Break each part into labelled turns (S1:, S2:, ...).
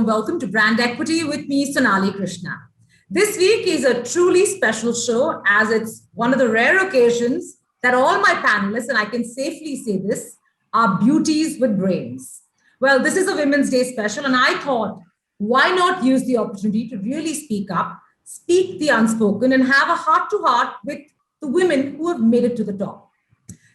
S1: welcome to Brand Equity with me, Sonali Krishna. This week is a truly special show as it's one of the rare occasions that all my panelists, and I can safely say this, are beauties with brains. Well, this is a Women's Day special, and I thought, why not use the opportunity to really speak up, speak the unspoken, and have a heart-to-heart with the women who have made it to the top.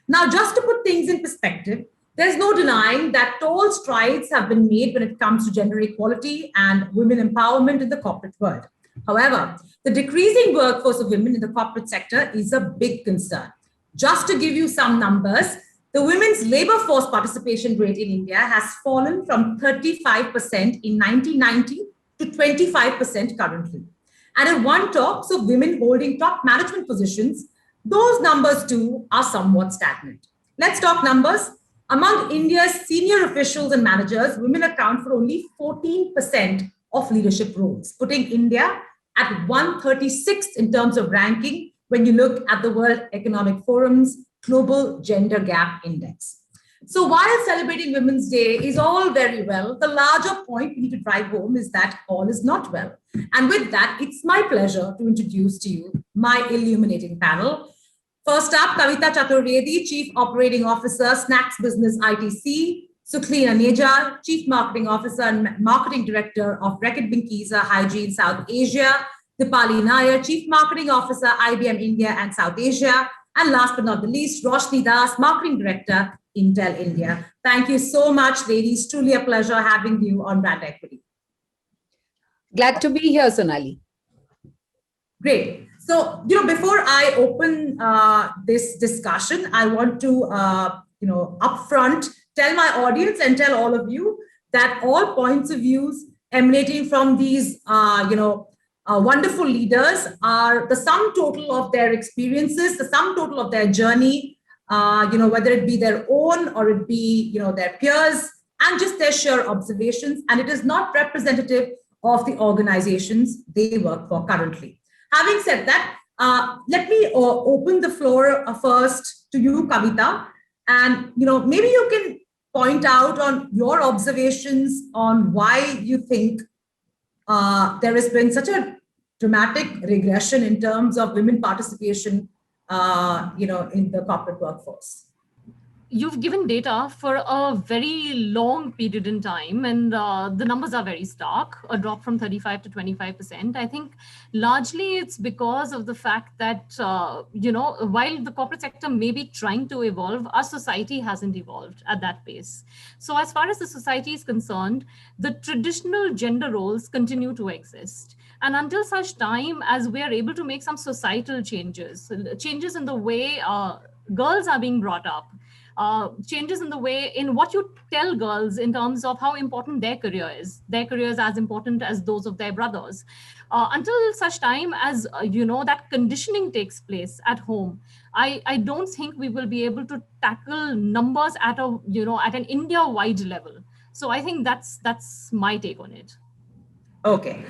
S1: Now, just to put things in perspective, there's no denying that tall strides have been made when it comes to gender equality and women empowerment in the corporate world. However, the decreasing workforce of women in the corporate sector is a big concern. Just to give you some numbers, the women's labor force participation rate in India has fallen from 35% in 1990 to 25% currently. And if one talks of women holding top management positions, those numbers too are somewhat stagnant. Let's talk numbers. Among India's senior officials and managers, women account for only 14% of leadership roles, putting India at 136th in terms of ranking when you look at the World Economic Forum's Global Gender Gap Index. So while celebrating Women's Day is all very well, the larger point we need to drive home is that all is not well. And with that, it's my pleasure to introduce to you my illuminating panel. First up, Kavita Chaturvedi, Chief Operating Officer, Snacks Business ITC, Sukhleen Aneja, Chief Marketing Officer and Marketing Director of Reckitt Benckiser, Hygiene South Asia, Deepali Naair, Chief Marketing Officer, IBM India and South Asia, and last but not the least, Roshni, Marketing Director, Intel India. Thank you so much, ladies. Truly a pleasure having you on Brand Equity.
S2: Glad to be here, Sonali.
S1: Great. So, before I open this discussion, I want to, upfront tell my audience and tell all of you that all points of views emanating from these, wonderful leaders are the sum total of their experiences, the sum total of their journey, whether it be their own or it be, their peers, and just their sheer observations. And it is not representative of the organizations they work for currently. Having said that, let me open the floor first to you, Kavita, and maybe you can point out on your observations on why you think there has been such a dramatic regression in terms of women participation, in the corporate workforce.
S3: You've given data for a very long period in time, and the numbers are very stark, a drop from 35 to 25%. I think largely it's because of the fact that, while the corporate sector may be trying to evolve, our society hasn't evolved at that pace. So as far as the society is concerned, the traditional gender roles continue to exist. And until such time as we are able to make some societal changes in the way girls are being brought up, changes in the way in what you tell girls in terms of how important their career is. Their career is as important as those of their brothers. Until such time as, that conditioning takes place at home, I don't think we will be able to tackle numbers at an India-wide level. So I think that's my take on it.
S1: Okay.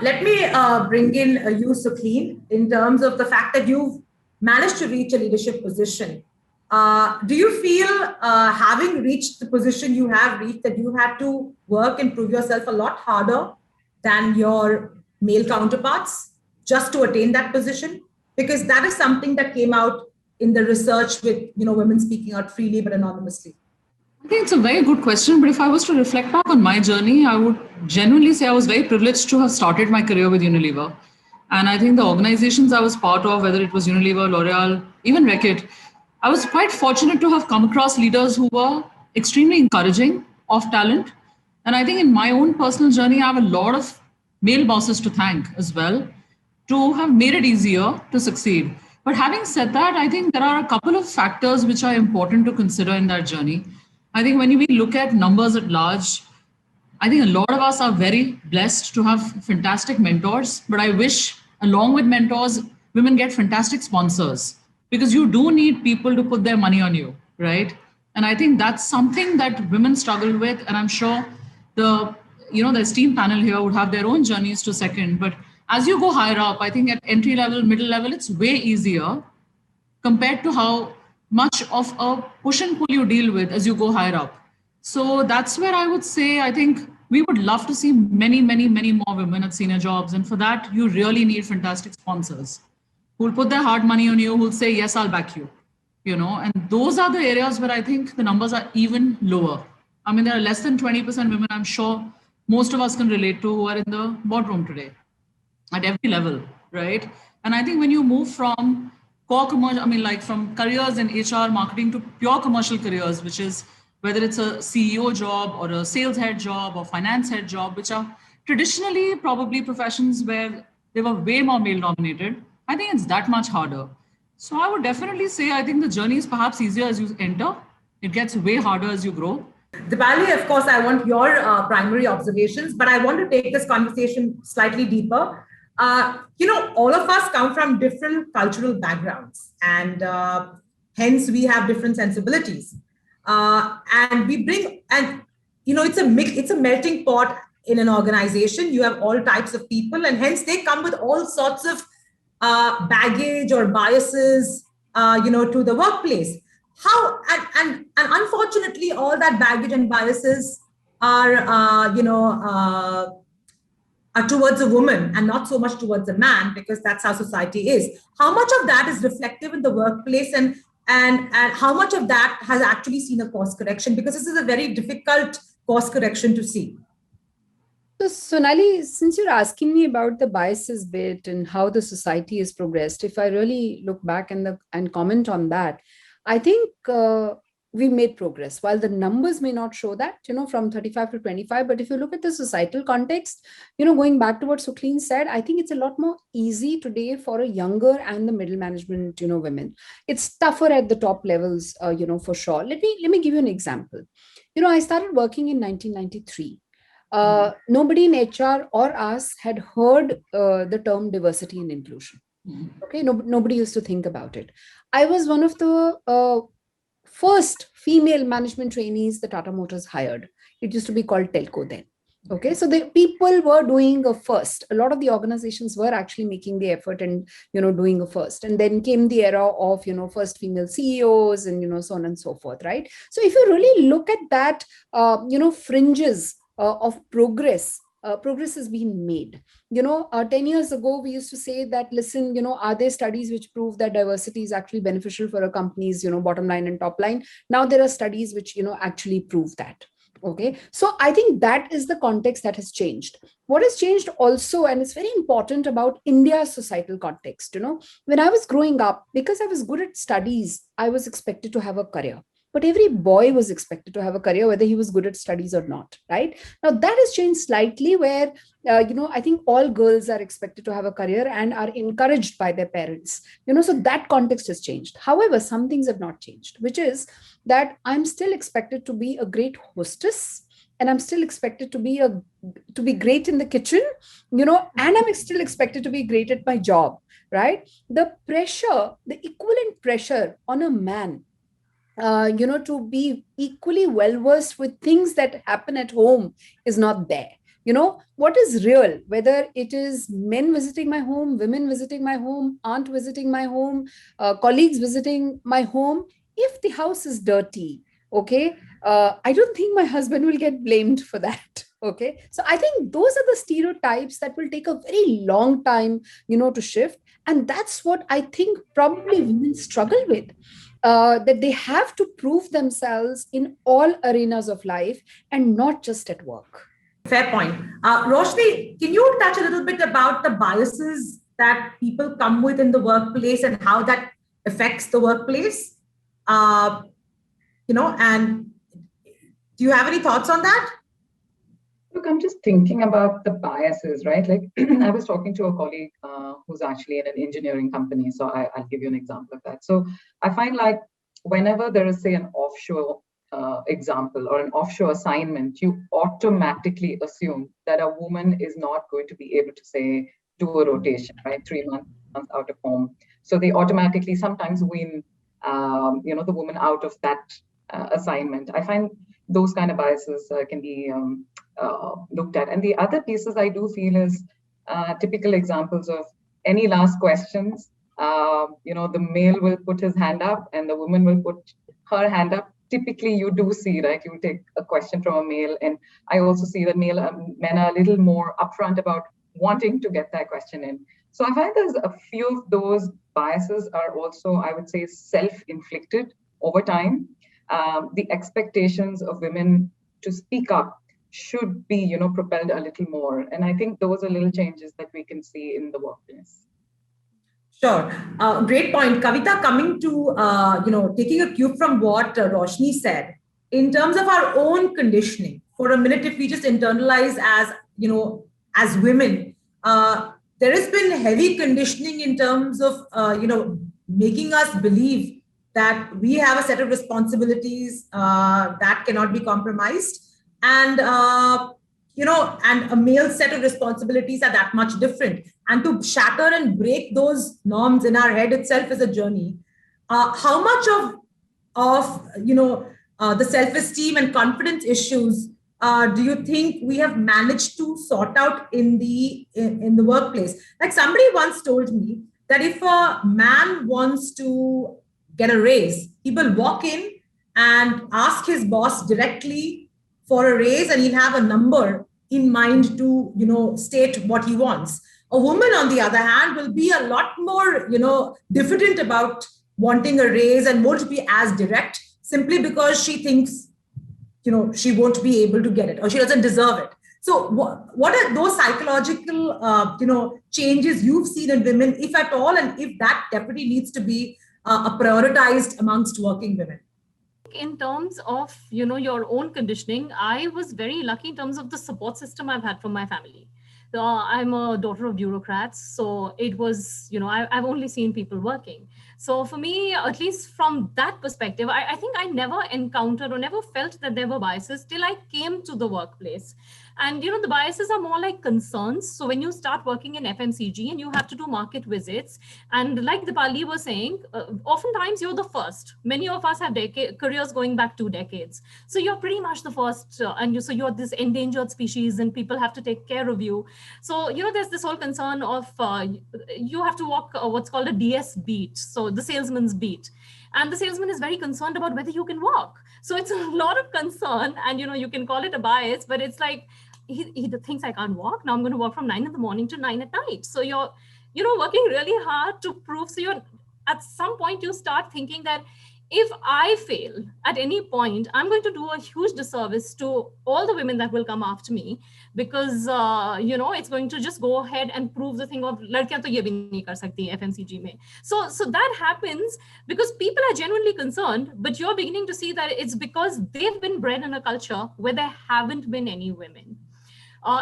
S1: Let me bring in you, Sukhleen, in terms of the fact that you've managed to reach a leadership position. Do you feel having reached the position you have reached that you had to work and prove yourself a lot harder than your male counterparts just to attain that position? Because that is something that came out in the research with women speaking out freely but anonymously.
S4: I think it's a very good question, but if I was to reflect back on my journey, I would genuinely say I was very privileged to have started my career with Unilever. And I think the organizations I was part of, whether it was Unilever, L'Oreal, even Reckitt, I was quite fortunate to have come across leaders who were extremely encouraging of talent. And I think in my own personal journey, I have a lot of male bosses to thank as well to have made it easier to succeed. But having said that, I think there are a couple of factors which are important to consider in that journey. I think when we look at numbers at large, I think a lot of us are very blessed to have fantastic mentors, but I wish along with mentors, women get fantastic sponsors. Because you do need people to put their money on you, right? And I think that's something that women struggle with. And I'm sure the esteemed panel here would have their own journeys to second. But as you go higher up, I think at entry level, middle level, it's way easier compared to how much of a push and pull you deal with as you go higher up. So that's where I would say, I think we would love to see many, many, many more women at senior jobs. And for that, you really need fantastic sponsors who'll put their hard money on you, who'll say, yes, I'll back you. And those are the areas where I think the numbers are even lower. I mean, there are less than 20% women, I'm sure most of us can relate to, who are in the boardroom today at every level, right? And I think when you move from core commercial, like from careers in HR marketing to pure commercial careers, which is whether it's a CEO job or a sales head job or finance head job, which are traditionally probably professions where they were way more male dominated, I think it's that much harder. So I would definitely say I think the journey is perhaps easier as you enter. It gets way harder as you grow.
S1: Deepali, of course, I want your primary observations, but I want to take this conversation slightly deeper. All of us come from different cultural backgrounds, and hence we have different sensibilities. And we bring, and it's a melting pot in an organization. You have all types of people, and hence they come with all sorts of baggage or biases, to the workplace. How and unfortunately, all that baggage and biases are towards a woman and not so much towards a man, because that's how society is. How much of that is reflective in the workplace, and how much of that has actually seen a course correction? Because this is a very difficult course correction to see.
S2: So Sonali, since you're asking me about the biases bit and how the society has progressed, if I really look back and comment on that, I think we made progress. While the numbers may not show that, from 35 to 25, but if you look at the societal context, going back to what Sukhleen said, I think it's a lot more easy today for a younger and the middle management, women. It's tougher at the top levels, for sure. Let me give you an example. I started working in 1993. Nobody in HR or us had heard the term diversity and inclusion. Okay, nobody used to think about it. I was one of the first female management trainees that Tata Motors hired. It used to be called Telco then. Okay, so the people were doing a first. A lot of the organizations were actually making the effort and doing a first. And then came the era of first female CEOs and so on and so forth, right? So if you really look at that, fringes of progress. Progress has been made. 10 years ago, we used to say that, listen, are there studies which prove that diversity is actually beneficial for a company's, bottom line and top line? Now there are studies which, actually prove that. Okay. So I think that is the context that has changed. What has changed also, and it's very important about India's societal context, when I was growing up, because I was good at studies, I was expected to have a career. But every boy was expected to have a career, whether he was good at studies or not, right? Now that has changed slightly where, I think all girls are expected to have a career and are encouraged by their parents, so that context has changed. However, some things have not changed, which is that I'm still expected to be a great hostess, and I'm still expected to be great in the kitchen, and I'm still expected to be great at my job, right? The equivalent pressure on a man, to be equally well-versed with things that happen at home is not there. What is real, whether it is men visiting my home, women visiting my home, aunt visiting my home, colleagues visiting my home, if the house is dirty, okay, I don't think my husband will get blamed for that. Okay. So I think those are the stereotypes that will take a very long time, to shift. And that's what I think probably women struggle with. That they have to prove themselves in all arenas of life and not just at work.
S1: Fair point. Roshni, can you touch a little bit about the biases that people come with in the workplace and how that affects the workplace? And do you have any thoughts on that?
S5: Look, I'm just thinking about the biases, right? Like I was talking to a colleague who's actually in an engineering company. So I'll give you an example of that. So I find like whenever there is, say, an offshore example or an offshore assignment, you automatically assume that a woman is not going to be able to, say, do a rotation, right? 3 months out of home. So they automatically sometimes win, the woman out of that assignment. I find those kind of biases can be looked at. And the other pieces I do feel is typical examples of any last questions. The male will put his hand up and the woman will put her hand up typically you do see, right? You take a question from a male, and I also see that men are a little more upfront about wanting to get that question in. So I find there's a few of those biases are also, I would say, self-inflicted over time. The expectations of women to speak up should be, propelled a little more. And I think those are little changes that we can see in the workplace.
S1: Sure. Great point. Kavita, coming to, taking a cue from what Roshni said, in terms of our own conditioning, for a minute, if we just internalize as women, there has been heavy conditioning in terms of, making us believe that we have a set of responsibilities that cannot be compromised. And, and a male set of responsibilities are that much different. And to shatter and break those norms in our head itself is a journey. How much of the self-esteem and confidence issues do you think we have managed to sort out in the workplace? Like somebody once told me that if a man wants to get a raise, he will walk in and ask his boss directly for a raise, and he'll have a number in mind to state what he wants. A woman, on the other hand, will be a lot more diffident about wanting a raise and won't be as direct, simply because she thinks she won't be able to get it or she doesn't deserve it. So what are those psychological changes you've seen in women, if at all, and if that definitely needs to be prioritized amongst working women?
S3: In terms of your own conditioning, I was very lucky in terms of the support system I've had from my family. I'm a daughter of bureaucrats, so it was I've only seen people working. So for me, at least from that perspective, I think I never encountered or never felt that there were biases till I came to the workplace. And the biases are more like concerns. So when you start working in FMCG and you have to do market visits, and like Deepali was saying, oftentimes you're the first. Many of us have careers going back 2 decades. So you're pretty much the first, so you're this endangered species, and people have to take care of you. So there's this whole concern of you have to walk what's called a DS beat, so the salesman's beat. And the salesman is very concerned about whether you can walk. So it's a lot of concern, and you can call it a bias, but it's like he thinks I can't walk. Now I'm going to walk from 9 in the morning to 9 at night. So you're working really hard to prove. So you're at some point you start thinking that if I fail at any point, I'm going to do a huge disservice to all the women that will come after me, because it's going to just go ahead and prove the thing of ladkiyan to ye bhi nahi kar sakti FMCG mein. So that happens because people are genuinely concerned, but you're beginning to see that it's because they've been bred in a culture where there haven't been any women.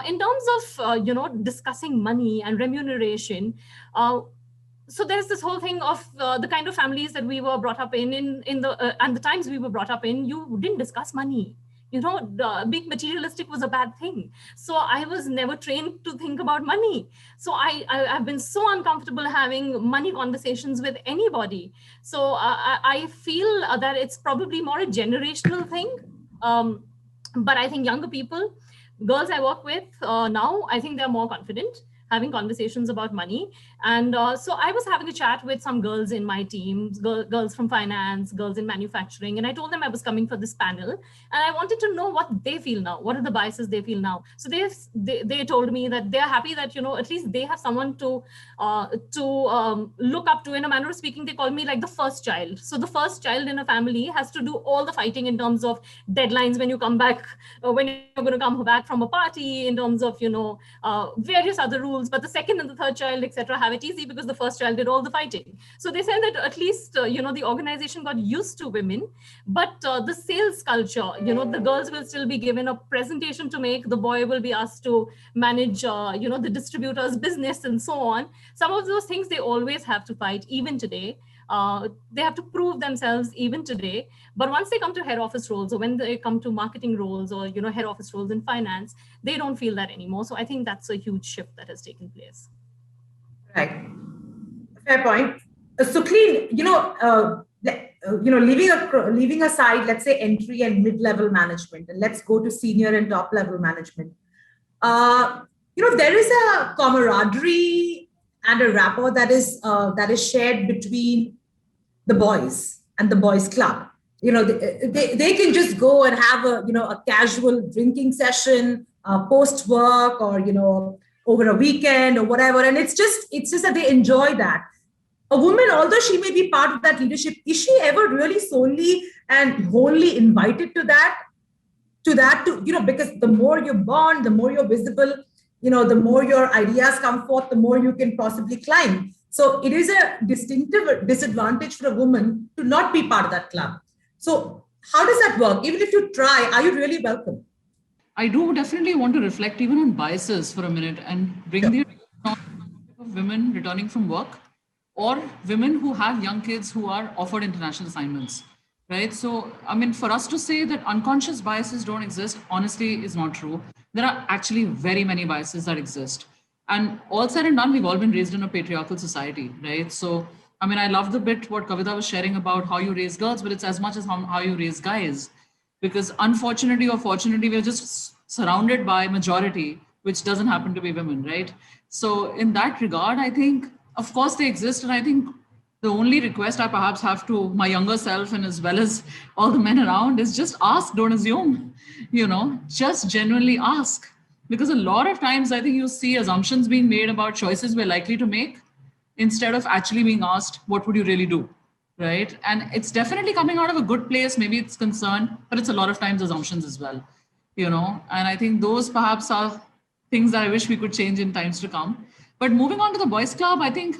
S3: In terms of discussing money and remuneration, so there's this whole thing of the kind of families that we were brought up in the and the times we were brought up in, you didn't discuss money. Being materialistic was a bad thing. So I was never trained to think about money. So I've been so uncomfortable having money conversations with anybody. So I feel that it's probably more a generational thing. But I think younger people, girls I work with now, I think they're more confident having conversations about money. And so I was having a chat with some girls in my team, girls from finance, girls in manufacturing. And I told them I was coming for this panel, and I wanted to know what they feel now. What are the biases they feel now? So they told me that they're happy that, at least they have someone to look up to. In a manner of speaking, they call me like the first child. So the first child in a family has to do all the fighting in terms of deadlines when you come back, when you're going to come back from a party, in terms of, various other rules. But the second and the third child, etc., have it easy because the first child did all the fighting. So they said that at least, the organization got used to women, but the sales culture, the girls will still be given a presentation to make. The boy will be asked to manage, the distributor's business and so on. Some of those things they always have to fight, even today. They have to prove themselves even today. But once they come to head office roles, or when they come to marketing roles, or head office roles in finance, they don't feel that anymore. So I think that's a huge shift that has taken place.
S1: Right. Fair point. Sukhleen, leaving aside, let's say, entry and mid-level management, and let's go to senior and top-level management. There is a camaraderie and a rapport that is shared between the boys and the boys' club. they can just go and have a casual drinking session post work, or over a weekend or whatever, and it's just that they enjoy that. A woman, although she may be part of that leadership, is she ever really solely and wholly invited to that? Because the more you bond, the more you're visible, the more your ideas come forth, the more you can possibly climb. So it is a distinctive disadvantage for a woman to not be part of that club. So how does that work? Even if you try, are you really welcome?
S4: I do definitely want to reflect even on biases for a minute and bring the of women returning from work or women who have young kids who are offered international assignments, right? So, I mean, for us to say that unconscious biases don't exist, honestly, is not true. There are actually very many biases that exist. And all said and done, we've all been raised in a patriarchal society, right? So, I mean, I love the bit what Kavita was sharing about how you raise girls, but it's as much as how you raise guys. Because unfortunately or fortunately, we're just surrounded by majority, which doesn't happen to be women, right? So in that regard, I think, of course, they exist. And I think the only request I perhaps have to my younger self and as well as all the men around is just ask, don't assume, just genuinely ask. Because a lot of times I think you see assumptions being made about choices we're likely to make instead of actually being asked, what would you really do? Right. And it's definitely coming out of a good place. Maybe it's concern, but it's a lot of times assumptions as well, and I think those perhaps are things that I wish we could change in times to come. But moving on to the boys club, I think,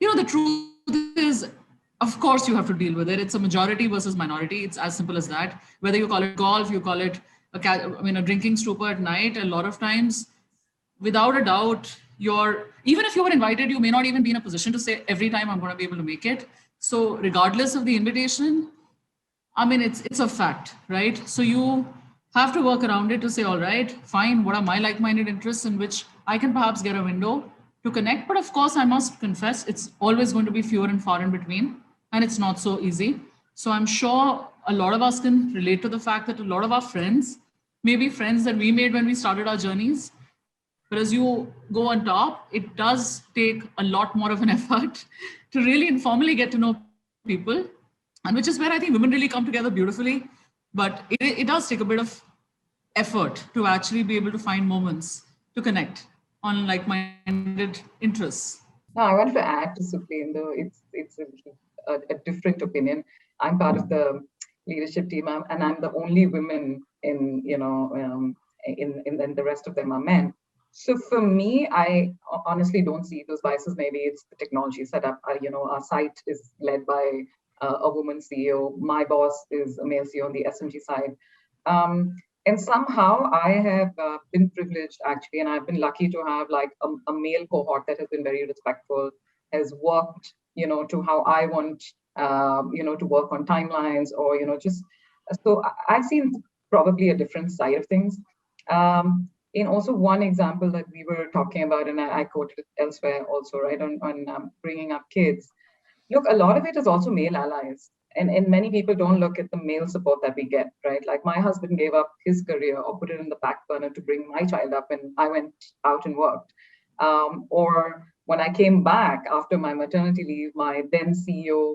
S4: the truth is, of course, you have to deal with it. It's a majority versus minority. It's as simple as that. Whether you call it golf, you call it a drinking stupor at night, a lot of times, without a doubt, even if you were invited, you may not even be in a position to say every time I'm going to be able to make it. So regardless of the invitation, I mean, it's a fact, right? So you have to work around it to say, all right, fine, what are my like-minded interests in which I can perhaps get a window to connect. But of course, I must confess, it's always going to be fewer and far in between, and it's not so easy. So I'm sure a lot of us can relate to the fact that a lot of our friends, maybe friends that we made when we started our journeys, but as you go on top, it does take a lot more of an effort to really informally get to know people, and which is where I think women really come together beautifully. But it does take a bit of effort to actually be able to find moments to connect on like-minded interests.
S5: No, I wanted to add to Sukhleen, though it's a different opinion. I'm part of the leadership team, and I'm the only woman in the rest of them are men. So for me, I honestly don't see those biases. Maybe it's the technology setup. Our site is led by a woman CEO. My boss is a male CEO on the SMG side. And somehow I have been privileged, actually, and I've been lucky to have like a male cohort that has been very respectful, has worked, to how I want, to work on timelines or, so I've seen probably a different side of things. In also one example that we were talking about, and I quoted it elsewhere also, right, on bringing up kids. Look, a lot of it is also male allies. And many people don't look at the male support that we get, right? Like my husband gave up his career or put it in the back burner to bring my child up, and I went out and worked. Or when I came back after my maternity leave, my then CEO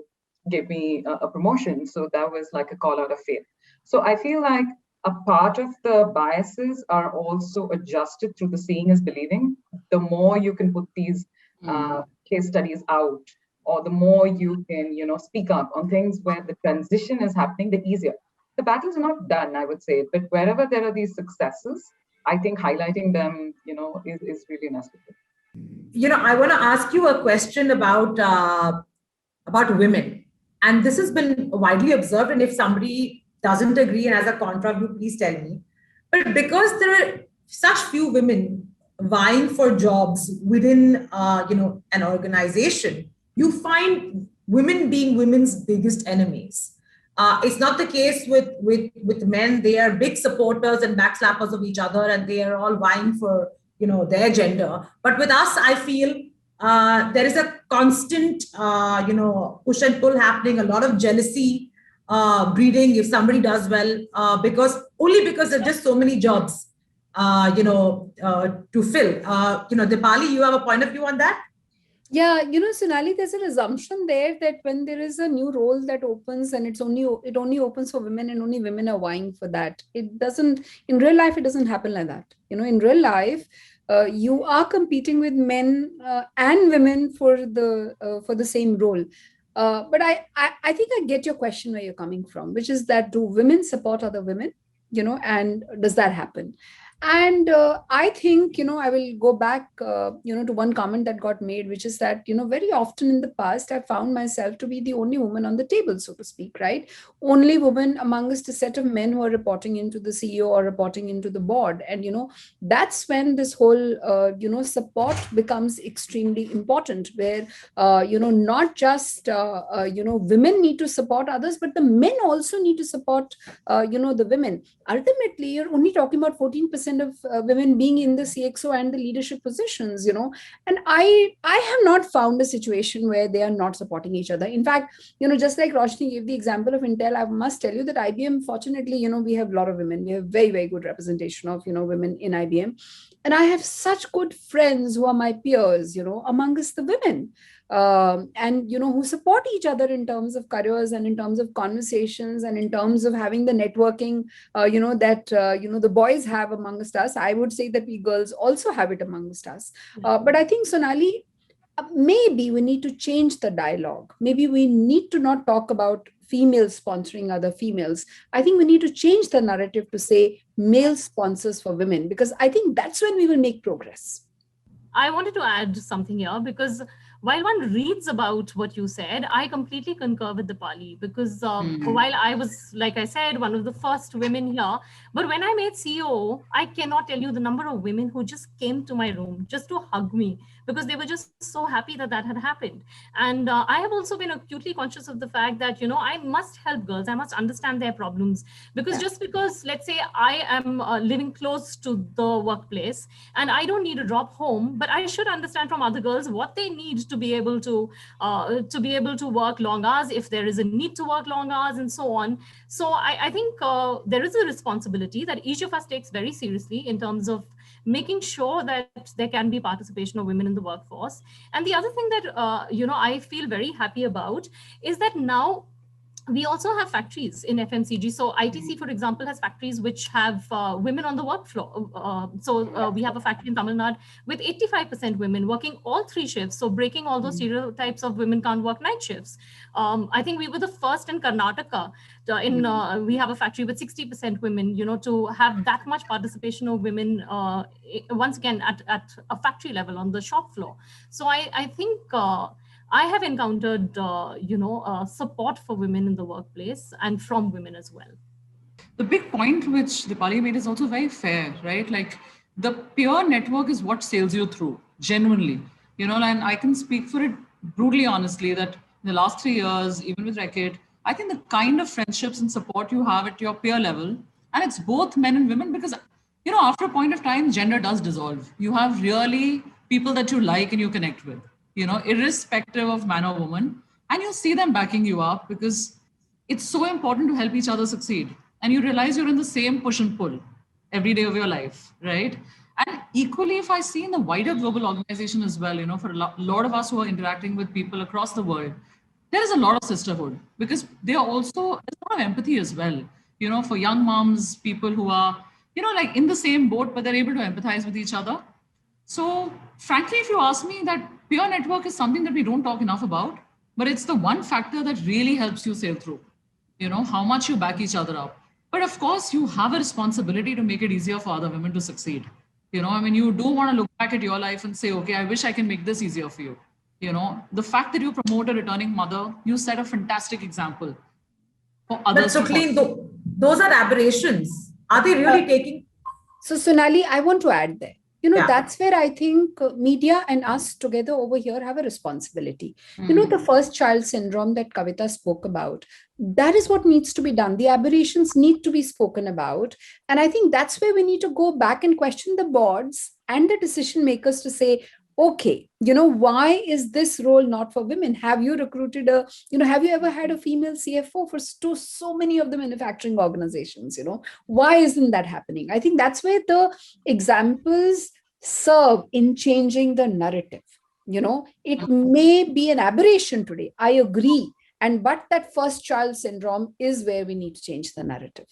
S5: gave me a promotion. So that was like a call out of faith. So I feel like a part of the biases are also adjusted through the seeing is believing. The more you can put these case studies out, or the more you can, speak up on things where the transition is happening, the easier. The battle's not done, I would say, but wherever there are these successes, I think highlighting them, is really necessary.
S1: I want to ask you a question about women, and this has been widely observed. And if somebody doesn't agree and has a contra view, please tell me. But because there are such few women vying for jobs within, an organization, you find women being women's biggest enemies. It's not the case with men. They are big supporters and backslappers of each other, and they are all vying for their gender. But with us, I feel there is a constant push and pull happening. A lot of jealousy breeding if somebody does well, because there are just so many jobs to fill. Deepali, you have a point of view on that?
S2: Yeah, Sonali, there's an assumption there that when there is a new role that opens and it only opens for women and only women are vying for that. It doesn't, in real life, it doesn't happen like that. In real life, you are competing with men and women for the same role. But I think I get your question where you're coming from, which is that do women support other women? And does that happen? And I think, I will go back, to one comment that got made, which is that, very often in the past, I found myself to be the only woman on the table, so to speak, right? Only woman amongst a set of men who are reporting into the CEO or reporting into the board. And, that's when this whole, support becomes extremely important, where, not just, women need to support others, but the men also need to support, the women. Ultimately, you're only talking about 14% of women being in the CXO and the leadership positions, and I have not found a situation where they are not supporting each other. In fact, just like Roshni gave the example of Intel, I must tell you that IBM, fortunately, we have a lot of women. We have very, very good representation of, women in IBM. And I have such good friends who are my peers, amongst the women, and who support each other in terms of careers and in terms of conversations and in terms of having the networking that the boys have amongst us. I would say that we girls also have it amongst us. But I think, Sonali, maybe we need to change the dialogue. Maybe we need to not talk about females sponsoring other females. I think we need to change the narrative to say male sponsors for women, because I think that's when we will make progress.
S3: I wanted to add something here, because while one reads about what you said, I completely concur with Deepali, because while I was, like I said, one of the first women here, but when I made CEO, I cannot tell you the number of women who just came to my room just to hug me, because they were just so happy that that had happened. And I have also been acutely conscious of the fact that, I must help girls. I must understand their problems, because just because, let's say, I am living close to the workplace and I don't need to drop home, but I should understand from other girls what they need to be able to work long hours, if there is a need to work long hours, and so on. So I think there is a responsibility that each of us takes very seriously in terms of making sure that there can be participation of women in the workforce. And the other thing that I feel very happy about is that now we also have factories in FMCG. So ITC, for example, has factories which have women on the work floor. We have a factory in Tamil Nadu with 85% women working all 3 shifts. So breaking all those stereotypes of women can't work night shifts. I think we were the first in Karnataka. We have a factory with 60% women, to have that much participation of women, once again, at a factory level on the shop floor. So I think I have encountered, support for women in the workplace and from women as well.
S4: The big point which Deepali made is also very fair, right? Like the peer network is what sails you through, genuinely, and I can speak for it brutally honestly that in the last 3 years, even with Reckitt, I think the kind of friendships and support you have at your peer level, and it's both men and women, because, after a point of time, gender does dissolve. You have really people that you like and you connect with, irrespective of man or woman, and you see them backing you up, because it's so important to help each other succeed. And you realize you're in the same push and pull every day of your life, right? And equally, if I see in the wider global organization as well, for a lot of us who are interacting with people across the world, there is a lot of sisterhood, because they are also, there's a lot of empathy as well, for young moms, people who are, like in the same boat, but they're able to empathize with each other. So frankly, if you ask me, that peer network is something that we don't talk enough about, but it's the one factor that really helps you sail through, how much you back each other up. But of course, you have a responsibility to make it easier for other women to succeed. You do want to look back at your life and say, okay, I wish I can make this easier for you. The fact that you promote a returning mother, you set a fantastic example for others.
S1: But Sukhleen, those are aberrations. Are they really taking?
S2: So Sonali, I want to add there. That's where I think media and us together over here have a responsibility. The first child syndrome that Kavita spoke about, that is what needs to be done. The aberrations need to be spoken about. And I think that's where we need to go back and question the boards and the decision makers to say, okay, why is this role not for women? Have you recruited have you ever had a female CFO for so many of the manufacturing organizations? Why isn't that happening? I think that's where the examples serve in changing the narrative. It may be an aberration today. I agree. But that first child syndrome is where we need to change the narrative.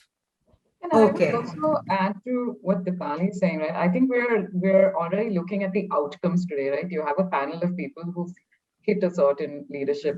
S5: And I would also add to what Deepali is saying, right? I think we're already looking at the outcomes today, right? You have a panel of people who've hit a certain leadership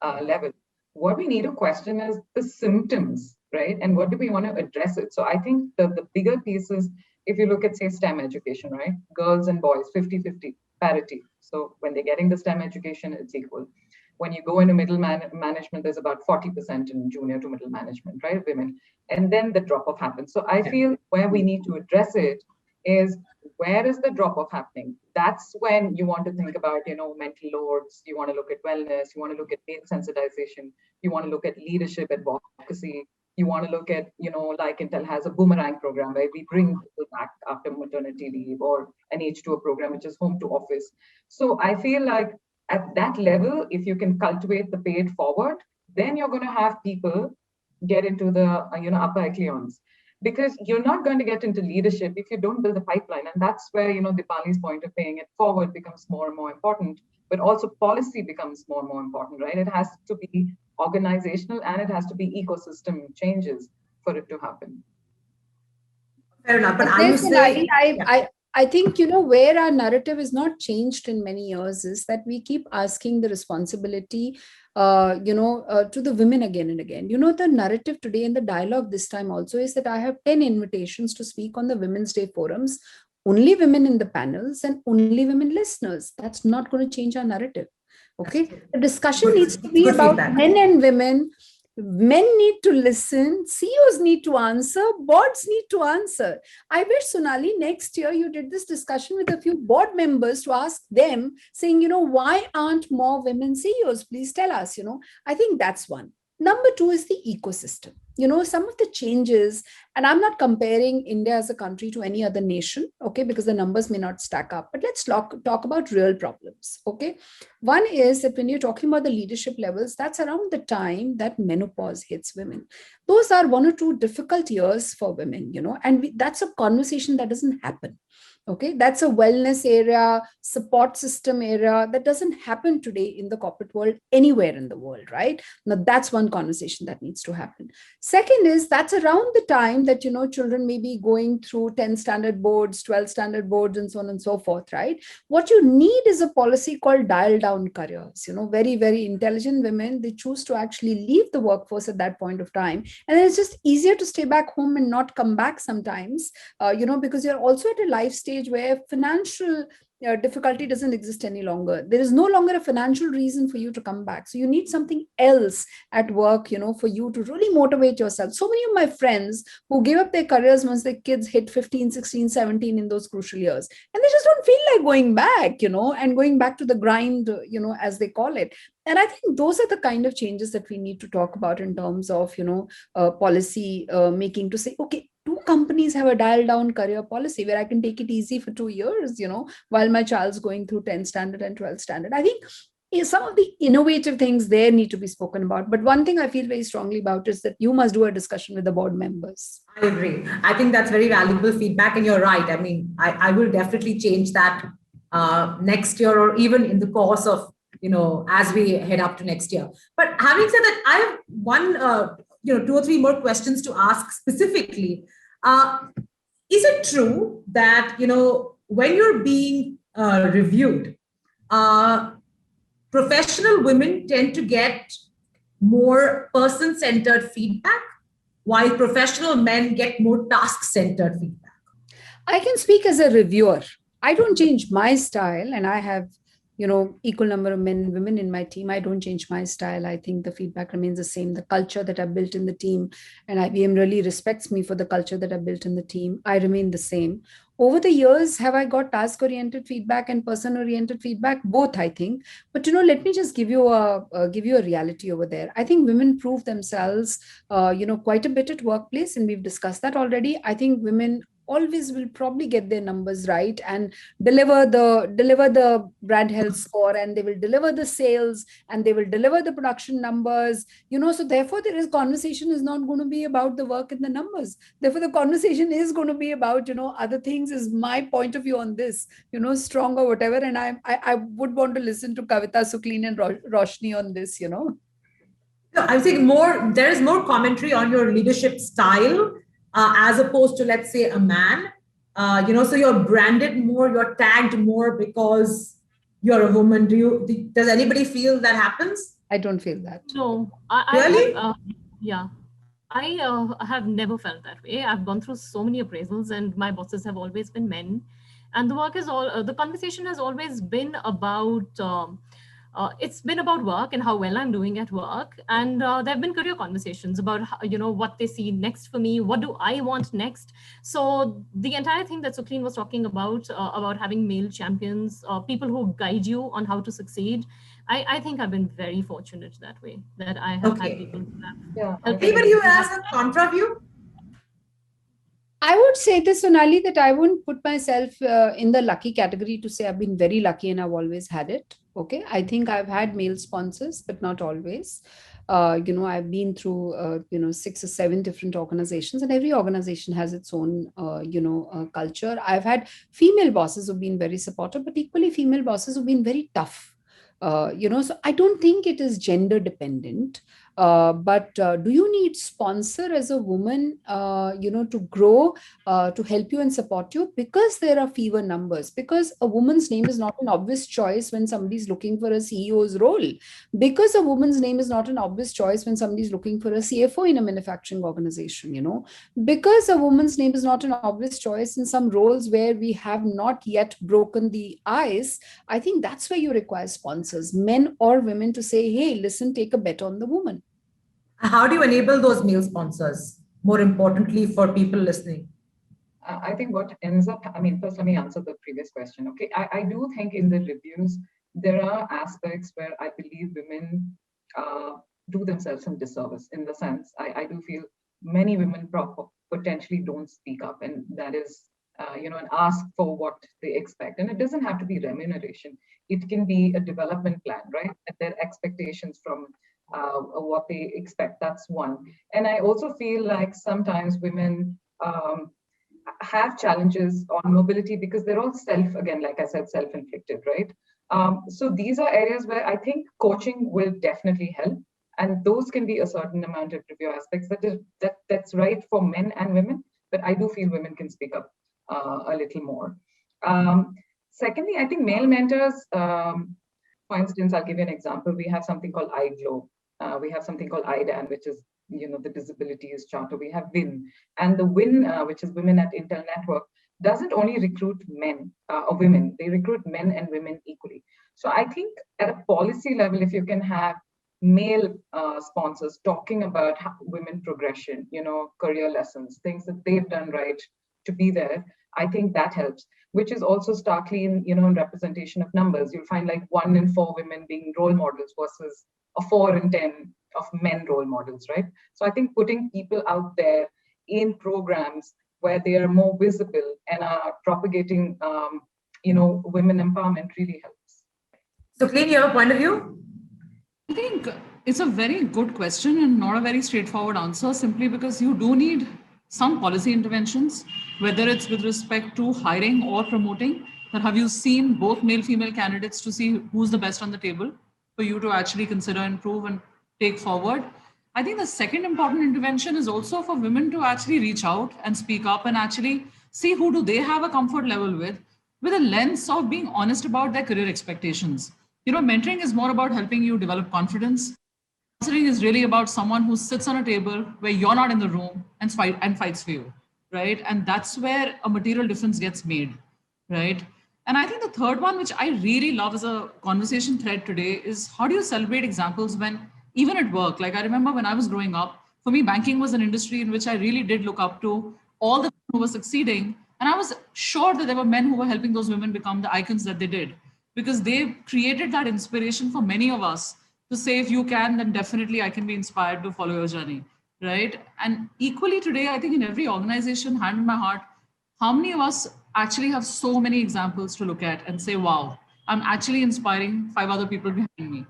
S5: level. What we need to question is the symptoms, right? And what do we want to address it? So I think the bigger piece is, if you look at, say, STEM education, right? Girls and boys, 50-50 parity. So when they're getting the STEM education, it's equal. When you go into middle management, there's about 40% in junior to middle management, right? Women. And then the drop off happens. So I feel where we need to address it is, where is the drop off happening? That's when you want to think about, mental loads. You want to look at wellness. You want to look at pain sensitization. You want to look at leadership advocacy. You want to look at, like Intel has a boomerang program where we bring people back after maternity leave, or an H2O program, which is home to office. So I feel like at that level, if you can cultivate the pay it forward, then you're going to have people get into the upper echelons, because you're not going to get into leadership if you don't build a pipeline. And that's where Deepali's point of paying it forward becomes more and more important, but also policy becomes more and more important, right? It has to be organizational, and it has to be ecosystem changes for it to happen.
S1: Fair enough. But I would say,
S2: I think, where our narrative is not changed in many years is that we keep asking the responsibility, to the women again and again. The narrative today in the dialogue this time also is that I have 10 invitations to speak on the Women's Day forums, only women in the panels and only women listeners. That's not going to change our narrative. Okay. The discussion needs to be about men and women. Men need to listen, CEOs need to answer, boards need to answer. I wish, Sonali, next year you did this discussion with a few board members to ask them, saying, why aren't more women CEOs? Please tell us, I think that's one. Number two is the ecosystem. Some of the changes, and I'm not comparing India as a country to any other nation, okay, because the numbers may not stack up, but let's talk about real problems, okay? One is that when you're talking about the leadership levels, that's around the time that menopause hits women. Those are 1 or 2 difficult years for women, and that's a conversation that doesn't happen. Okay, that's a wellness area, support system area that doesn't happen today in the corporate world anywhere in the world, right? Now, that's one conversation that needs to happen. Second is that's around the time that, children may be going through 10 standard boards, 12 standard boards, and so on and so forth, right? What you need is a policy called dial down careers. Very, very intelligent women, they choose to actually leave the workforce at that point of time. And then it's just easier to stay back home and not come back sometimes, because you're also at a life stage where financial difficulty doesn't exist any longer. There is no longer a financial reason for you to come back. So you need something else at work, for you to really motivate yourself. So many of my friends who gave up their careers once their kids hit 15, 16, 17 in those crucial years, and they just don't feel like going back, and going back to the grind, as they call it. And I think those are the kind of changes that we need to talk about in terms of, policy making, to say, okay, do companies have a dial down career policy where I can take it easy for 2 years, while my child's going through 10 standard and 12 standard? I think some of the innovative things there need to be spoken about. But one thing I feel very strongly about is that you must do a discussion with the board members.
S1: I agree. I think that's very valuable feedback. And you're right. I mean, I will definitely change that next year, or even in the course of, as we head up to next year. But having said that, I have one, 2 or 3 more questions to ask specifically. Is it true that, when you're being reviewed, professional women tend to get more person-centered feedback, while professional men get more task-centered feedback?
S2: I can speak as a reviewer. I don't change my style, and I have equal number of men and women in my team. I don't change my style. I think the feedback remains the same. The culture that I built in the team, and IBM really respects me for the culture that I built in the team, I remain the same. Over the years, have I got task-oriented feedback and person-oriented feedback? Both, I think. But let me just give you a reality over there. I think women prove themselves, quite a bit at workplace, and we've discussed that already. I think women always will probably get their numbers right and deliver the brand health score, and they will deliver the sales, and they will deliver the production numbers, so therefore conversation is not going to be about the work and the numbers. Therefore the conversation is going to be about other things, is my point of view on this, strong or whatever. And I would want to listen to Kavita, Sukhleen and Roshni on this.
S1: No, I think there is more commentary on your leadership style as opposed to, let's say, a man. So you're branded more, you're tagged more because you're a woman. Does anybody feel that happens?
S2: I don't feel that.
S3: No.
S1: Really?
S3: Yeah. I have never felt that way. I've gone through so many appraisals, and my bosses have always been men. And the conversation has always been about, it's been about work and how well I'm doing at work. And there have been career conversations about, what they see next for me. What do I want next? So the entire thing that Sukhleen was talking about having male champions, people who guide you on how to succeed, I think I've been very fortunate that way, that I have had people
S5: that.
S1: Anybody who has a contra view?
S2: I would say this, Sonali, that I wouldn't put myself in the lucky category to say I've been very lucky and I've always had it. Okay. I think I've had male sponsors, but not always. I've been through, 6 or 7 different organizations, and every organization has its own, culture. I've had female bosses who've been very supportive, but equally female bosses who've been very tough. So I don't think it is gender dependent. But do you need sponsor as a woman, to grow, to help you and support you? Because there are fewer numbers, because a woman's name is not an obvious choice when somebody's looking for a CEO's role, because a woman's name is not an obvious choice when somebody's looking for a CFO in a manufacturing organization, because a woman's name is not an obvious choice in some roles where we have not yet broken the ice. I think that's where you require sponsors, men or women, to say, hey, listen, take a bet on the woman.
S1: How do you enable those male sponsors, more importantly, for people listening?
S5: I think what ends up, first let me answer the previous question. Okay, I do think in the reviews, there are aspects where I believe women do themselves some disservice, in the sense, I do feel many women potentially don't speak up, and that is, and ask for what they expect. And it doesn't have to be remuneration. It can be a development plan, right? And their expectations from what they expect. That's one. And I also feel like sometimes women have challenges on mobility because they're all like I said, self-inflicted, right? So these are areas where I think coaching will definitely help. And those can be a certain amount of review aspects that's right for men and women. But I do feel women can speak up a little more. Secondly, I think male mentors, for instance, I'll give you an example. We have something called iGlow. We have something called IDAN, which is the disabilities charter. We have WIN, and the WIN, which is Women at Intel Network, doesn't only recruit men or women. They recruit men and women equally. So I think at a policy level, if you can have male sponsors talking about women progression, career lessons, things that they've done right to be there, I think that helps, which is also starkly in representation of numbers. You'll find like 1 in 4 women being role models versus a 4 in 10 of men role models, right? So I think putting people out there in programs where they are more visible and are propagating, women empowerment really helps.
S1: So, Sukhleen, you have a point of view?
S4: I think it's a very good question and not a very straightforward answer, simply because you do need some policy interventions, whether it's with respect to hiring or promoting. That have you seen both male, female candidates to see who's the best on the table for you to actually consider, improve and take forward. I think the second important intervention is also for women to actually reach out and speak up and actually see who do they have a comfort level with a lens of being honest about their career expectations. Mentoring is more about helping you develop confidence. Counseling is really about someone who sits on a table where you're not in the room and fights for you, right? And that's where a material difference gets made, right? And I think the third one, which I really love as a conversation thread today, is how do you celebrate examples when, even at work, like I remember when I was growing up, for me, banking was an industry in which I really did look up to all the people who were succeeding. And I was sure that there were men who were helping those women become the icons that they did, because they created that inspiration for many of us to say, if you can, then definitely I can be inspired to follow your journey, right? And equally today, I think in every organization, hand in my heart, how many of us actually have so many examples to look at and say, wow, I'm actually inspiring 5 other people behind me?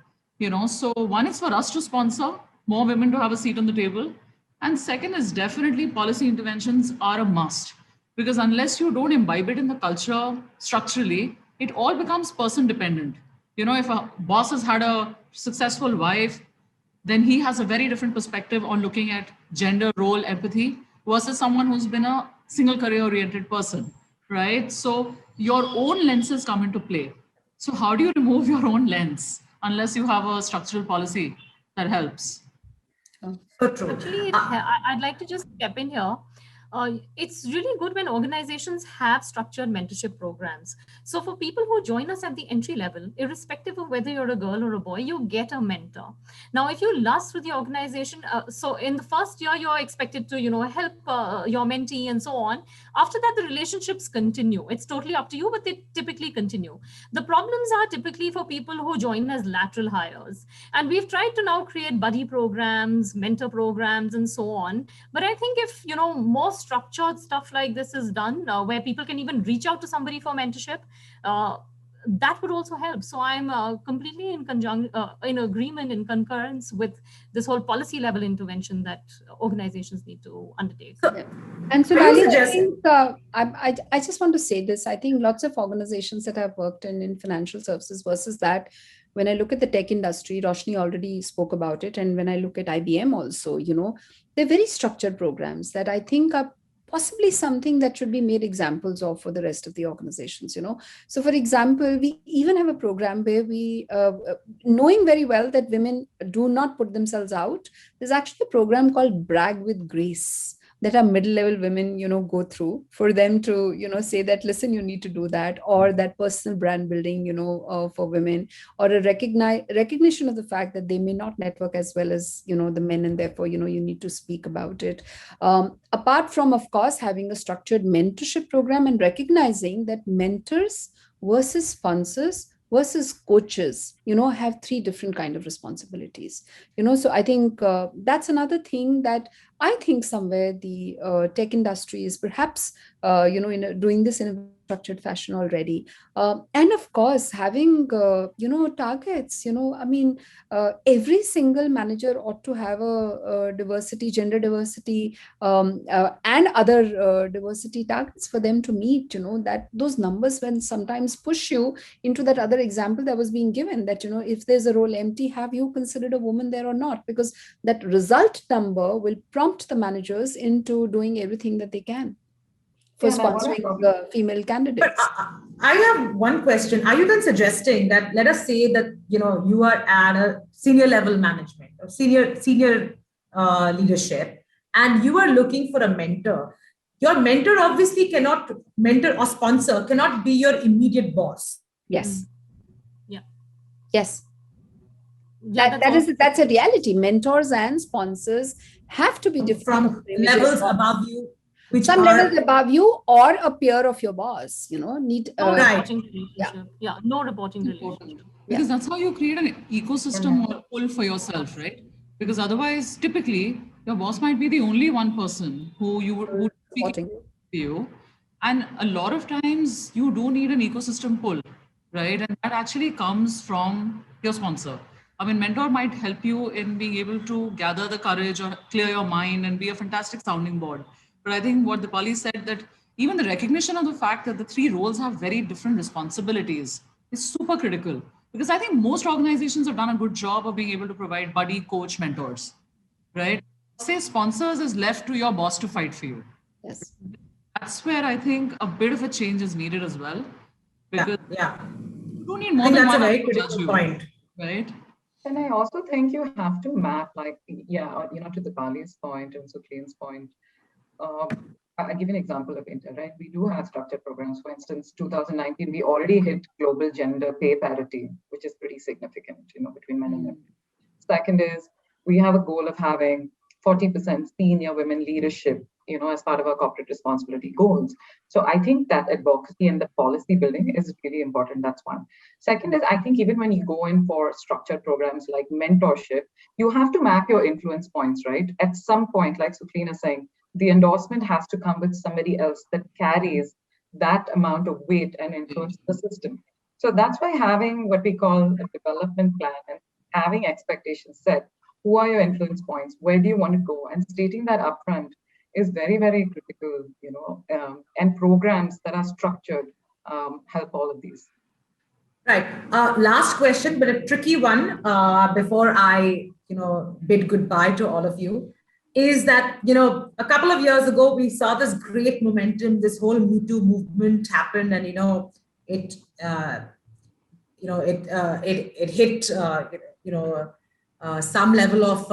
S4: So one is for us to sponsor more women to have a seat on the table. And second is definitely policy interventions are a must, because unless you don't imbibe it in the culture structurally, it all becomes person dependent. If a boss has had a successful wife, then he has a very different perspective on looking at gender role empathy versus someone who's been a single career oriented person, right? So your own lenses come into play. So how do you remove your own lens unless you have a structural policy that helps?
S1: So true.
S3: Actually, I'd like to just step in here. It's really good when organizations have structured mentorship programs. So for people who join us at the entry level, irrespective of whether you're a girl or a boy, you get a mentor. Now, if you last through the organization, so in the first year, you're expected to, help your mentee and so on. After that, the relationships continue. It's totally up to you, but they typically continue. The problems are typically for people who join as lateral hires. And we've tried to now create buddy programs, mentor programs, and so on. But I think if, more structured stuff like this is done, where people can even reach out to somebody for mentorship, that would also help. So I'm completely in agreement, in concurrence with this whole policy level intervention that organizations need to undertake.
S2: And Sonali, I think I just want to say this. I think lots of organizations that have worked in financial services versus that, when I look at the tech industry, Roshni already spoke about it. And when I look at IBM also, they're very structured programs that I think are possibly something that should be made examples of for the rest of the organizations. So for example, we even have a program where we, knowing very well that women do not put themselves out, there's actually a program called Brag with Grace that our middle-level women, go through for them to, say that, listen, you need to do that, or that personal brand building, for women, or a recognition of the fact that they may not network as well as, the men, and therefore, you need to speak about it. Apart from, of course, having a structured mentorship program and recognizing that mentors versus sponsors versus coaches, have 3 different kind of responsibilities. So I think that's another thing that I think somewhere the tech industry is perhaps, doing this in a structured fashion already. And of course, having, targets, every single manager ought to have a diversity, gender diversity, and other diversity targets for them to meet, that those numbers when sometimes push you into that other example that was being given, that, if there's a role empty, have you considered a woman there or not? Because that result number will prompt the managers into doing everything that they can for sponsoring the female candidates.
S1: But I have one question. Are you then suggesting that, let us say that, you are at a senior level management or senior leadership, and you are looking for a mentor? Your mentor obviously cannot, mentor or sponsor cannot be your immediate boss.
S2: Yes.
S3: Yeah.
S2: Yes. That's a reality. Mentors and sponsors have to be different
S1: from levels above you,
S2: some levels above you, or a peer of your boss. Need
S3: no reporting relationship. Yeah, no reporting relationship.
S4: Because that's how you create an ecosystem or pull for yourself, right? Because otherwise, typically, your boss might be the only one person who you would speak to you, and a lot of times you do need an ecosystem pull, right? And that actually comes from your sponsor. I mean, mentor might help you in being able to gather the courage or clear your mind and be a fantastic sounding board. But I think what Deepali said, that even the recognition of the fact that the 3 roles have very different responsibilities is super critical. Because I think most organizations have done a good job of being able to provide buddy, coach, mentors, right? Say sponsors is left to your boss to fight for you.
S2: Yes.
S4: That's where I think a bit of a change is needed as well. Because you don't need more
S1: than
S4: one.
S1: That's a very critical point.
S4: Right?
S5: And I also think you have to map, to Deepali's point and Sukhleen's point. I'll give you an example of India, right? We do have structured programs. For instance, 2019, we already hit global gender pay parity, which is pretty significant, between men and women. Second is, we have a goal of having 40% senior women leadership, as part of our corporate responsibility goals. So I think that advocacy and the policy building is really important. That's one. Second is, I think even when you go in for structured programs like mentorship, you have to map your influence points, right? At some point, like Sukhleen is saying, the endorsement has to come with somebody else that carries that amount of weight and influence in the system. So that's why having what we call a development plan and having expectations set, who are your influence points, where do you want to go, and stating that upfront is very, very critical, and programs that are structured help all of these.
S1: Right. Last question, but a tricky one before I, bid goodbye to all of you, is that, a couple of years ago, we saw this great momentum, this whole MeToo movement happen, and, it, it hit, some level of,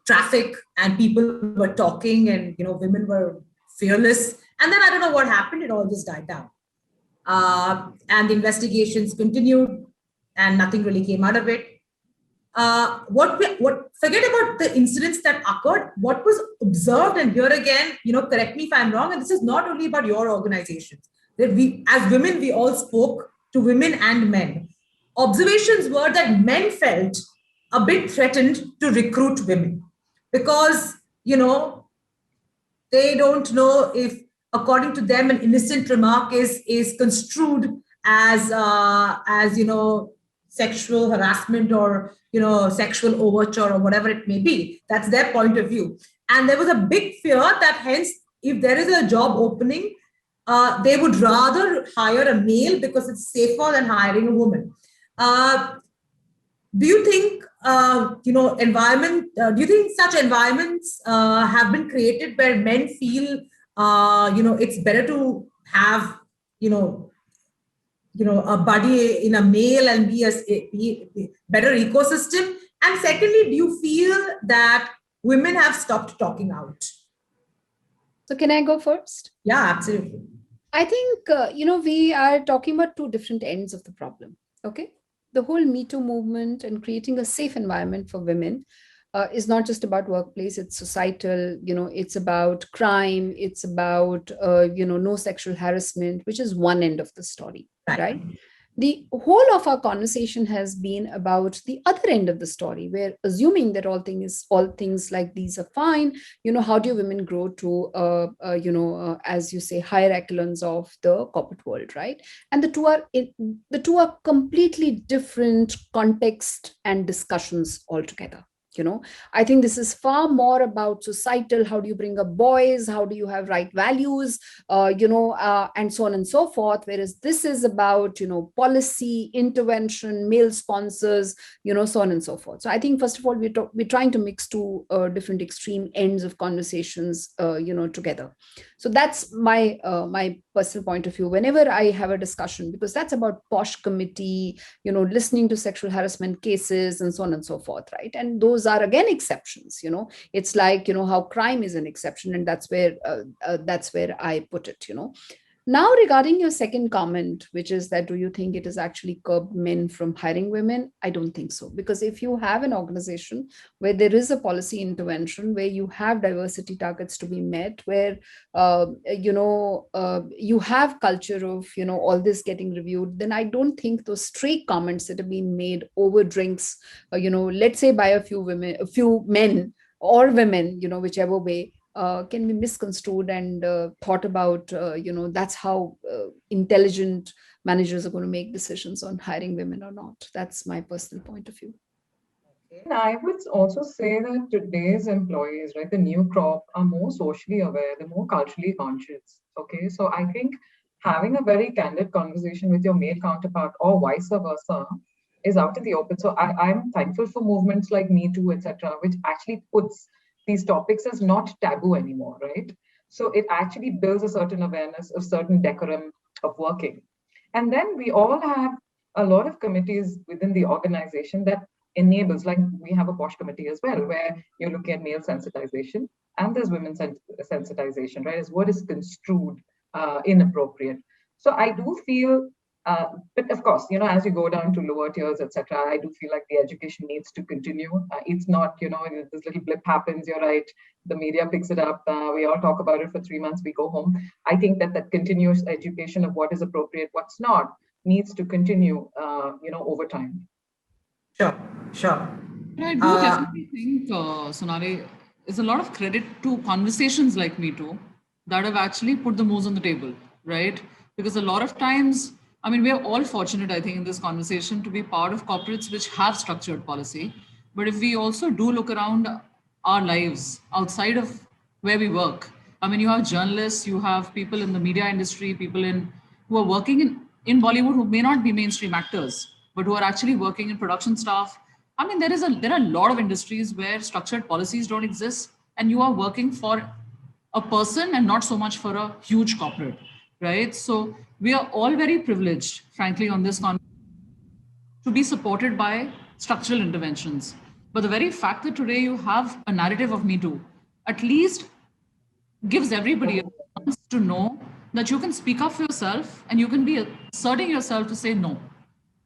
S1: traffic, and people were talking, and, women were fearless. And then I don't know what happened. It all just died down. And the investigations continued, and nothing really came out of it. Forget about the incidents that occurred. What was observed, and here again, correct me if I'm wrong, and this is not only about your organizations. That we, as women, we all spoke to women and men. Observations were that men felt a bit threatened to recruit women because, they don't know if, according to them, an innocent remark is construed as sexual harassment or sexual overture or whatever it may be. That's their point of view. And there was a big fear that hence, if there is a job opening, they would rather hire a male because it's safer than hiring a woman. Do you think do you think such environments have been created where men feel it's better to have a buddy in a male and be a better ecosystem? And secondly, do you feel that women have stopped talking out?
S2: So can I go first?
S1: Yeah, absolutely.
S2: I think we are talking about two different ends of the problem. Okay. The whole Me Too movement and creating a safe environment for women is not just about workplace, it's societal, it's about crime, it's about, no sexuall harassment, which is one end of the story, right? The whole of our conversation has been about the other end of the story, where assuming that all things like these are fine, how do women grow to, as you say, higher echelons of the corporate world, right? And the two are completely different context and discussions altogether. I think this is far more about societal. How do you bring up boys? How do you have right values? And so on and so forth. Whereas this is about, policy, intervention, male sponsors, so on and so forth. So I think, first of all, we're trying to mix two different extreme ends of conversations, together. So that's my personal point of view. Whenever I have a discussion, because that's about posh committee, listening to sexual harassment cases and so on and so forth, right? And those are again exceptions. It's like how crime is an exception, and that's where I put it. Now, regarding your second comment, which is that do you think it has actually curbed men from hiring women? I don't think so, because if you have an organization where there is a policy intervention, where you have diversity targets to be met, where you have culture of all this getting reviewed, then I don't think those stray comments that have been made over drinks, let's say by a few men or women, whichever way, can be misconstrued and thought about, that's how intelligent managers are going to make decisions on hiring women or not. That's my personal point of view.
S5: And I would also say that today's employees, right, the new crop, are more socially aware, they're more culturally conscious. Okay, so I think having a very candid conversation with your male counterpart or vice versa is out in the open. So I'm thankful for movements like Me Too, etc., which actually puts these topics as not taboo anymore, right? So it actually builds a certain awareness, a certain decorum of working. And then we all have a lot of committees within the organization that enables, like we have a POSH committee as well, where you're looking at male sensitization and there's women sensitization, right? As what is construed inappropriate. So I do feel, but of course, as you go down to lower tiers, etc., I do feel like the education needs to continue. It's not, this little blip happens, you're right, the media picks it up, we all talk about it for 3 months, we go home. I think that continuous education of what is appropriate, what's not, needs to continue, over time.
S1: Sure.
S4: But I do definitely think, Sonali, is a lot of credit to conversations like MeToo that have actually put the moves on the table, right? Because a lot of times, I mean, we are all fortunate, I think, in this conversation to be part of corporates which have structured policy. But if we also do look around our lives outside of where we work, I mean, you have journalists, you have people in the media industry, people in who are working in Bollywood who may not be mainstream actors, but who are actually working in production staff. I mean, there are a lot of industries where structured policies don't exist, and you are working for a person and not so much for a huge corporate, right? So we are all very privileged, frankly, on this to be supported by structural interventions. But the very fact that today you have a narrative of Me Too, at least gives everybody a chance to know that you can speak up for yourself and you can be asserting yourself to say no.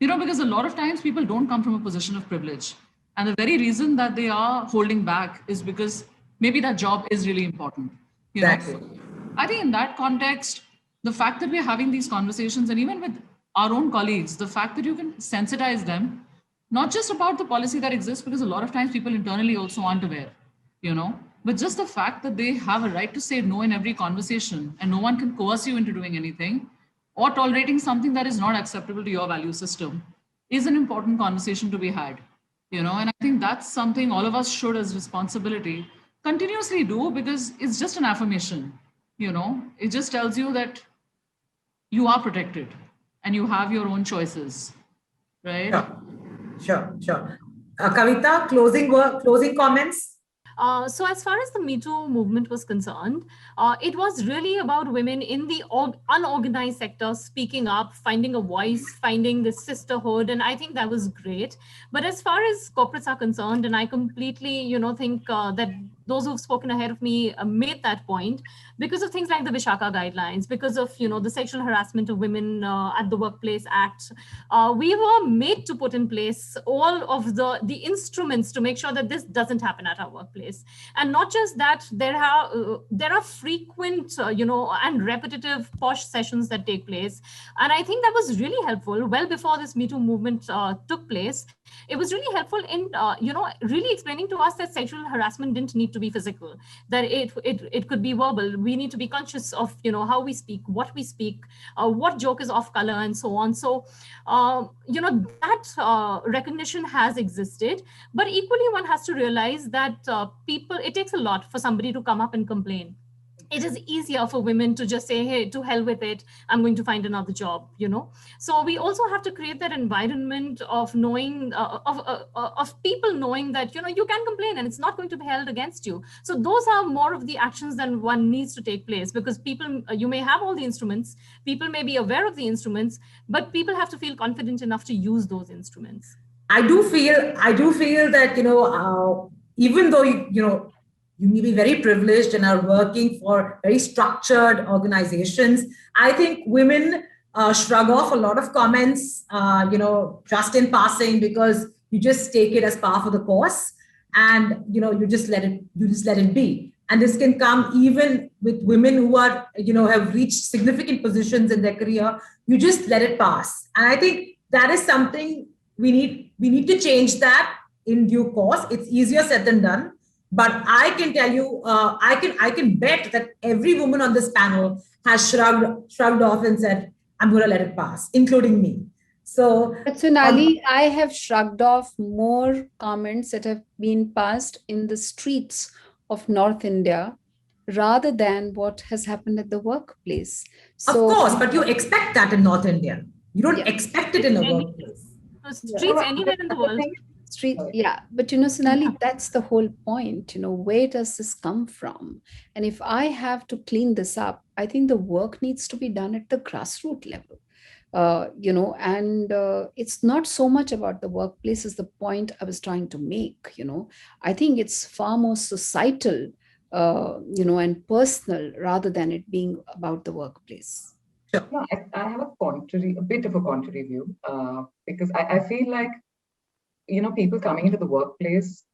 S4: You know, because a lot of times people don't come from a position of privilege. And the very reason that they are holding back is because maybe that job is really important. You know,
S1: Exactly.
S4: I think in that context, the fact that we're having these conversations and even with our own colleagues, the fact that you can sensitize them, not just about the policy that exists, because a lot of times people internally also aren't aware, you know, but just the fact that they have a right to say no in every conversation and no one can coerce you into doing anything or tolerating something that is not acceptable to your value system is an important conversation to be had, you know. And I think that's something all of us should, as responsibility, continuously do, because it's just an affirmation, you know. It just tells you that you are protected and you have your own choices, right?
S1: Sure. Kavita, closing comments.
S3: So as far as the Me Too movement was concerned, it was really about women in the unorganized sector speaking up, finding a voice, finding this sisterhood, and I think that was great. But as far as corporates are concerned, and I completely, think that those who've spoken ahead of me made that point, because of things like the Vishaka guidelines, because of the sexual harassment of women at the Workplace Act, we were made to put in place all of the instruments to make sure that this doesn't happen at our workplace. And not just that, there are frequent and repetitive posh sessions that take place, and I think that was really helpful. Well before this Me Too movement took place, it was really helpful in really explaining to us that sexual harassment didn't need to be physical, that it could be verbal. We need to be conscious of how we speak, what we speak, what joke is off color, and so on. So that recognition has existed, but equally one has to realize that it takes a lot for somebody to come up and complain. It is easier for women to just say, hey, to hell with it, I'm going to find another job, So we also have to create that environment of knowing, of people knowing that, you can complain and it's not going to be held against you. So those are more of the actions that one needs to take place, because people, you may have all the instruments, people may be aware of the instruments, but people have to feel confident enough to use those instruments.
S1: I do feel that, even though, you may be very privileged and are working for very structured organizations, I think women shrug off a lot of comments, just in passing, because you just take it as par for the course, and you just let it be. And this can come even with women who are, have reached significant positions in their career. You just let it pass, and I think that is something we need to change that in due course. It's easier said than done. But I can tell you, I can bet that every woman on this panel has shrugged off and said, I'm going to let it pass, including me. So,
S2: but Sonali, I have shrugged off more comments that have been passed in the streets of North India rather than what has happened at the workplace.
S1: So, of course, but you expect that in North India. You don't expect it in the workplace.
S3: Streets anywhere in the world.
S2: But Sonali, that's the whole point. Where does this come from? And if I have to clean this up, I think the work needs to be done at the grassroots level. It's not so much about the workplace as the point I was trying to make. I think it's far more societal, and personal, rather than it being about the workplace.
S5: Sure. No, I have a bit of a contrary view, because I feel like people coming into the workplace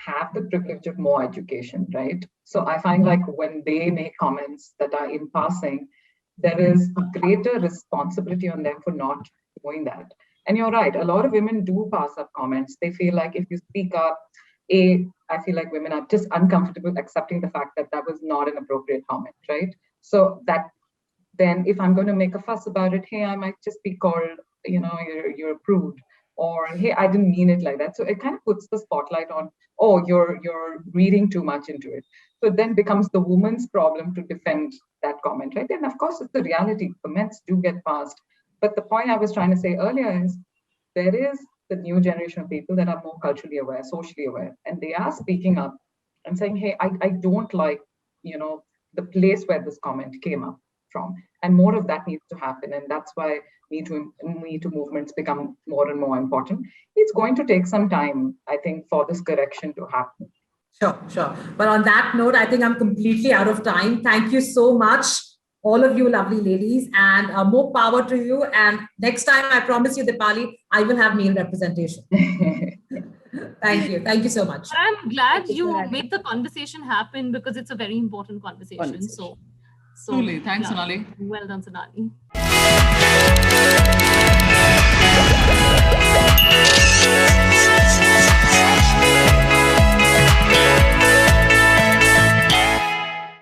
S5: have the privilege of more education, right? So I find like when they make comments that are in passing, there is a greater responsibility on them for not doing that. And you're right, a lot of women do pass up comments. They feel like if you speak up, I feel like women are just uncomfortable accepting the fact that that was not an appropriate comment, right? So that then if I'm going to make a fuss about it, hey, I might just be called, you're a prude, or hey, I didn't mean it like that. So it kind of puts the spotlight on, oh, you're reading too much into it. So it then becomes the woman's problem to defend that comment, right? And of course, it's the reality. Comments do get passed. But the point I was trying to say earlier is there is the new generation of people that are more culturally aware, socially aware, and they are speaking up and saying, hey, I don't like, the place where this comment came up from. And more of that needs to happen. And that's why Me Too movements become more and more important. It's going to take some time, I think, for this correction to happen.
S1: Sure. But on that note, I think I'm completely out of time. Thank you so much, all of you lovely ladies, and more power to you. And next time, I promise you, Deepali, I will have male representation. Thank you. Thank you so much.
S3: I'm glad you made the conversation happen because it's a very important conversation. So
S4: truly, thanks,
S3: yeah.
S4: Sonali.
S3: Well done, Sonali.